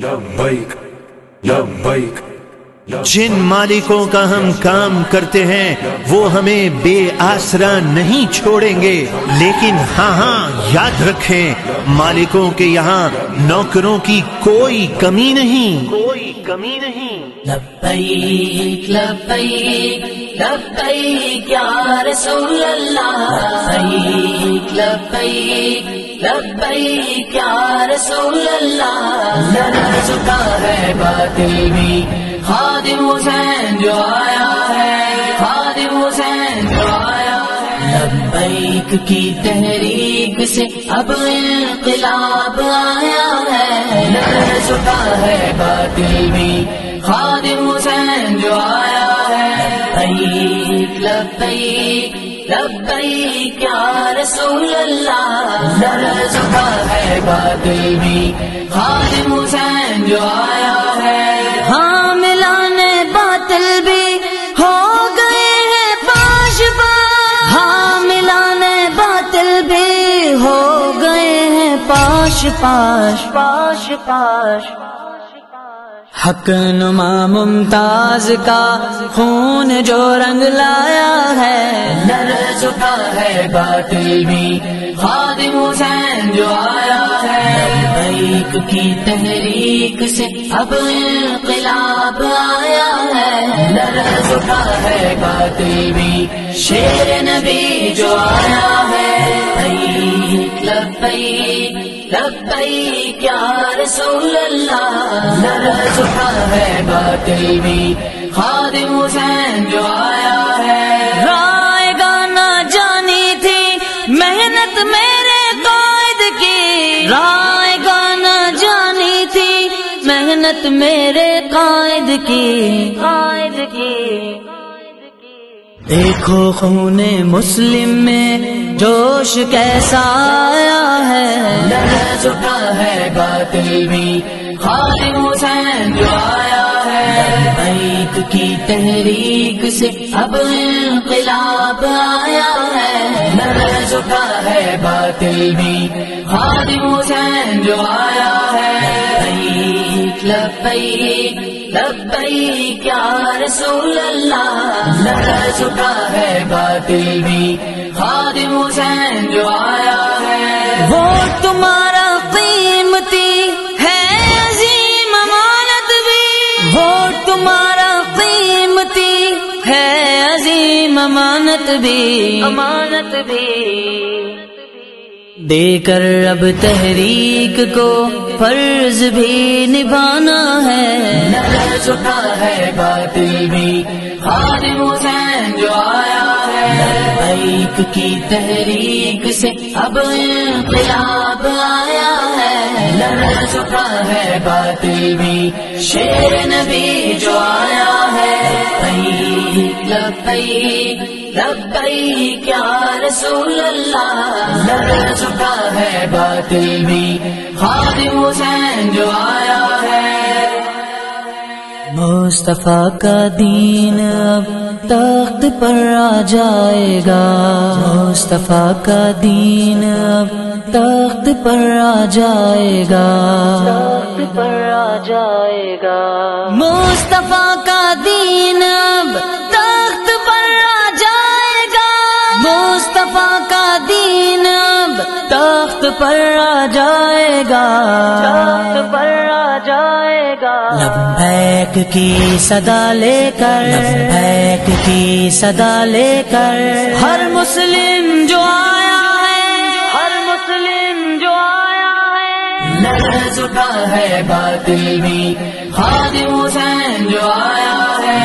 لبیک لبیک جن مالکوں کا ہم کام کرتے ہیں وہ ہمیں بے آسرا نہیں چھوڑیں گے، لیکن ہاں یاد رکھیں مالکوں کے یہاں نوکروں کی کوئی کمی نہیں، کوئی کمی نہیں۔ لبیک لبیک لبیک یا رسول اللہ، لبیک لبیک لبیک یا رسول اللہ۔ لرزتا ہے باطل بھی خادم حسین جو آیا ہے، خادم حسین جو آیا ہے۔ لبیک کی تحریک سے اب انقلاب آیا ہے، لرزتا ہے باطل بھی خادم حسین جو آیا ہے۔ لبیک لبیک لبیک یا رسول اللہ، لرزتا ہے باطل بھی خادم حسین جو آیا ہے۔ حاملان باطل بھی ہو گئے ہیں پاش پاش، حاملان باطل بھی ہو گئے ہیں پاش پاش پاش پاش۔ حق نما ممتاز کا خون جو رنگ لایا ہے، لرز اٹھا ہے باطل بھی خادم حسین جو آیا ہے۔ لبیک کی تحریک سے اب انقلاب آیا ہے، لرز اٹھا ہے باطل بھی شیر نبی جو آیا ہے۔ لبیک لبیک لبیک یا رسول اللہ، لرز اٹھا ہے باطل بھی خادم حسین جو آیا ہے۔ رائے گا نہ جانی تھی محنت میرے قائد کی، رائے گا نہ جانی تھی محنت میرے قائد کی، قائد کی۔ دیکھو خون مسلم میں جوش کیسا آیا ہے، لرز اٹھا ہے باطل بھی خادم حسین جو آیا ہے۔ لبیک کی تحریک سے اب انقلاب آیا ہے، لرز اٹھا ہے باطل بھی خادم حسین جو آیا ہے۔ لبیک لبیک لبیک یا رسول اللہ، لرز اٹھا ہے باطل بھی خادم حسین جو آیا ہے۔ ووٹ تمہارا قیمتی ہے عظیم امانت بھی، ووٹ تمہارا قیمتی ہے عظیم امانت بھی، امانت بھی۔ دے کر اب تحریک کو فرض بھی نبھانا ہے، لرز اٹھا ہے باطل بھی خادم حسین جو آیا ہے۔ لبیک کی تحریک سے اب انقلاب آیا ہے، لرز اٹھا ہے باطل بھی شیر نبی جو آیا ہے۔ لبیک لبیک لبیک یا رسول اللہ، لرز اٹھا ہے باطل بھی خادم حسین جو آیا ہے۔ مصطفیٰ کا دین اب تخت پر آ جائے گا، مصطفیٰ کا دین اب تخت پر آ جائے گا، تخت پر آ جائے گا۔ مصطفیٰ کا دین اب تخت پر آ جائے گا، مصطفیٰ کا دین اب تخت پر آ جائے گا، تخت پر آ جائے گا۔ لبیک کی صدا لے کر، لبیک کی صدا لے کر ہر مسلم جو آیا ہے، ہر مسلم جو آیا ہے۔ لرز اٹھا ہے باطل بھی خادم حسین جو آیا ہے۔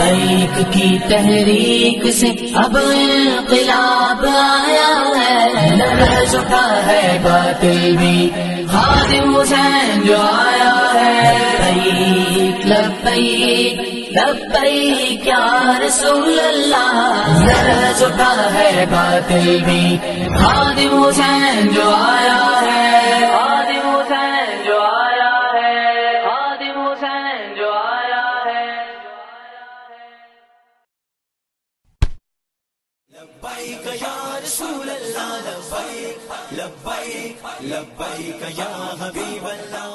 لبیک کی تحریک سے اب انقلاب آیا ہے، لرز اٹھا ہے باطل بھی خادم حسین جو آیا ہے۔ لبیک لبیک لبیک یا رسول اللہ، لرز اٹھا ہے باطل بھی خادم حسین جو آیا ہے، خادم حسین جو آیا ہے، خادم حسین جو آیا ہے۔ لبیک یا رسول اللہ، لبیک لبیک لبیک یا حبیب اللہ۔